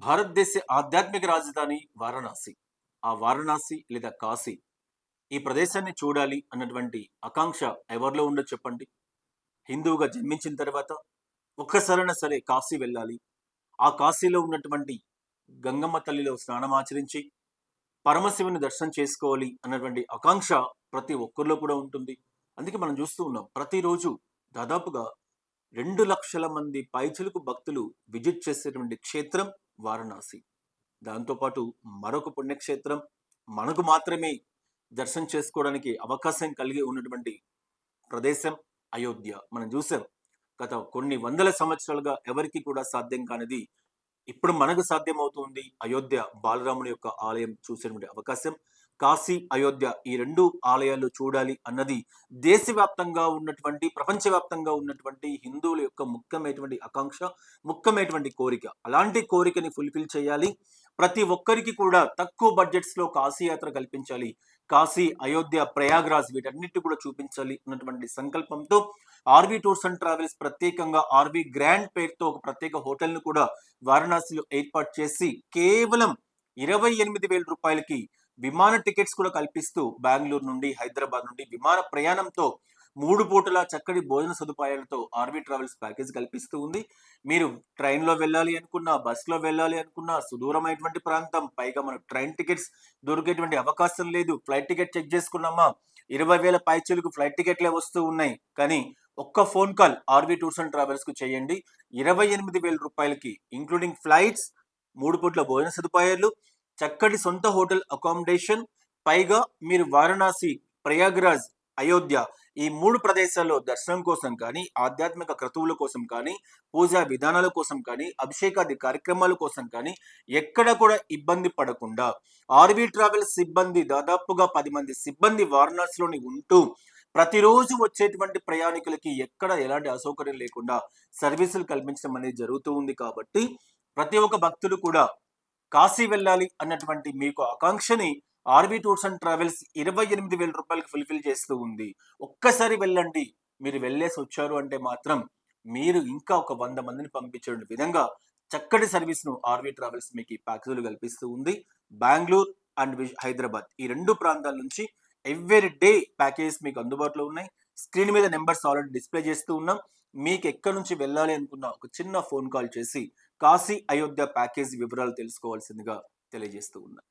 భారతదేశ ఆధ్యాత్మిక రాజధాని వారణాసి. ఆ వారణాసి లేదా కాశీ ఈ ప్రదేశాన్ని చూడాలి అన్నటువంటి ఆకాంక్ష ఎవరిలో ఉండో చెప్పండి? హిందువుగా జన్మించిన తర్వాత ఒక్కసారైనా సరే కాశీ వెళ్ళాలి. ఆ కాశీలో ఉన్నటువంటి గంగమ్మ తల్లిలో స్నానమాచరించి, పరమశివుని దర్శనం చేసుకోవాలి అన్నటువంటి ఆకాంక్ష ప్రతి ఒక్కరిలో కూడా ఉంటుంది. అందుకే మనం చూస్తూ ఉన్నాం. ప్రతిరోజు దాదాపుగా 2,00,000 మంది పైచిలుకు భక్తులు విజిట్ చేసేటువంటి క్షేత్రం వారణాసి. దాంతో పాటు మరొక పుణ్యక్షేత్రం మనకు మాత్రమే దర్శనం చేసుకోవడానికి అవకాశం కలిగి ఉన్నటువంటి ప్రదేశం అయోధ్య. మనం చూసాం. గత కొన్ని వందల సంవత్సరాలుగా ఎవరికీ కూడా సాధ్యం కానిది ఇప్పుడు మనకు సాధ్యమవుతుంది. అయోధ్య బాలరాముని యొక్క ఆలయం చూసేటువంటి అవకాశం. కాశీ, అయోధ్య ఈ 2 ఆలయాలు చూడాలి అన్నది దేశవ్యాప్తంగా ఉన్నటువంటి, ప్రపంచవ్యాప్తంగా ఉన్నటువంటి హిందువుల యొక్క ముఖ్యమైనటువంటి ఆకాంక్ష, ముఖ్యమైనటువంటి కోరిక. అలాంటి కోరికని ఫుల్‌ఫిల్ చేయాలి. ప్రతి ఒక్కరికి కూడా తక్కువ బడ్జెట్స్‌లో కాశీ యాత్ర కల్పించాలి. కాశీ, అయోధ్య, ప్రయాగ్రాజ్ వీటన్నిటిని కూడా చూపించాలి అన్నటువంటి సంకల్పంతో ఆర్‌వి టూర్స్ అండ్ ట్రావెల్స్ ప్రత్యేకంగా ఆర్‌వి గ్రాండ్ పేరుతో ఒక ప్రత్యేక హోటల్‌ను కూడా వారణాసిలో ఏర్పాటు చేసి కేవలం రూ. 28,000కి విమాన టికెట్స్ కూడా కల్పిస్తూ బెంగుళూరు నుండి, హైదరాబాద్ నుండి విమాన ప్రయాణంతో 3 పూటల చక్కటి భోజన సదుపాయాలతో ఆర్‌వి ట్రావెల్స్ ప్యాకేజ్ కల్పిస్తూ ఉంది. మీరు ట్రైన్‌లో వెళ్ళాలి అనుకున్నా, బస్‌లో వెళ్ళాలి అనుకున్నా, సుదూరమైనటువంటి ప్రాంతం, పైగా మనకు ట్రైన్ టికెట్స్ దొరికేటువంటి అవకాశం లేదు. ఫ్లైట్ టికెట్ చెక్ చేసుకున్నామా 20,000 పైచిలుకు ఫ్లైట్ టికెట్లే వస్తూ ఉన్నాయి. కానీ ఒక్క phone call RV tours and ట్రావెల్స్‌కు చేయండి. రూ. 28,000కి ఇంక్లూడింగ్ ఫ్లైట్స్, 3 పూట్ల భోజన సదుపాయాలు, చక్కటి సొంత హోటల్ అకామిడేషన్, పైగా మీరు వారణాసి, ప్రయాగ్రాజ్, అయోధ్య ఈ 3 ప్రదేశాల్లో దర్శనం కోసం కానీ, ఆధ్యాత్మిక క్రతువుల కోసం కానీ, పూజా విధానాల కోసం కానీ, అభిషేకాది కార్యక్రమాల కోసం కానీ ఎక్కడ కూడా ఇబ్బంది పడకుండా ఆర్‌వి ట్రావెల్స్ సిబ్బంది దాదాపుగా 10 మంది సిబ్బంది వారణాసిలోని ఉంటూ ప్రతిరోజు వచ్చేటువంటి ప్రయాణికులకి ఎక్కడ ఎలాంటి అసౌకర్యం లేకుండా సర్వీసులు కల్పించడం అనేది జరుగుతూ ఉంది కాబట్టి ప్రతి ఒక్క భక్తులు కూడా కాశీ వెళ్ళాలి అన్నటువంటి మీకు ఆకాంక్షని ఆర్‌వి టూర్స్ అండ్ ట్రావెల్స్ రూ. 28,000కి ఫుల్‌ఫిల్ చేస్తూ ఉంది. ఒక్కసారి వెళ్ళండి. మీరు వెళ్ళేసి వచ్చారు అంటే మాత్రం మీరు ఇంకా ఒక 100 మందిని పంపించే విధంగా చక్కటి సర్వీస్‌ను ఆర్‌వి ట్రావెల్స్ మీకు ఈ ప్యాకేజీలు కల్పిస్తూ ఉంది. బెంగుళూరు అండ్ హైదరాబాద్ ఈ 2 ప్రాంతాల నుంచి ఎవ్రీ డే ప్యాకేజెస్ మీకు అందుబాటులో ఉన్నాయి. స్క్రీన్ మీద నెంబర్స్ ఆల్రెడీ డిస్‌ప్లే చేస్తూ ఉన్నాం. మీకు ఎక్కడి నుంచి వెళ్ళాలి అనుకున్న ఒక చిన్న ఫోన్ కాల్ చేసి కాశీ, అయోధ్య ప్యాకేజీ వివరాలు తెలుసుకోవాల్సిందిగా తెలియజేస్తూ ఉన్నా.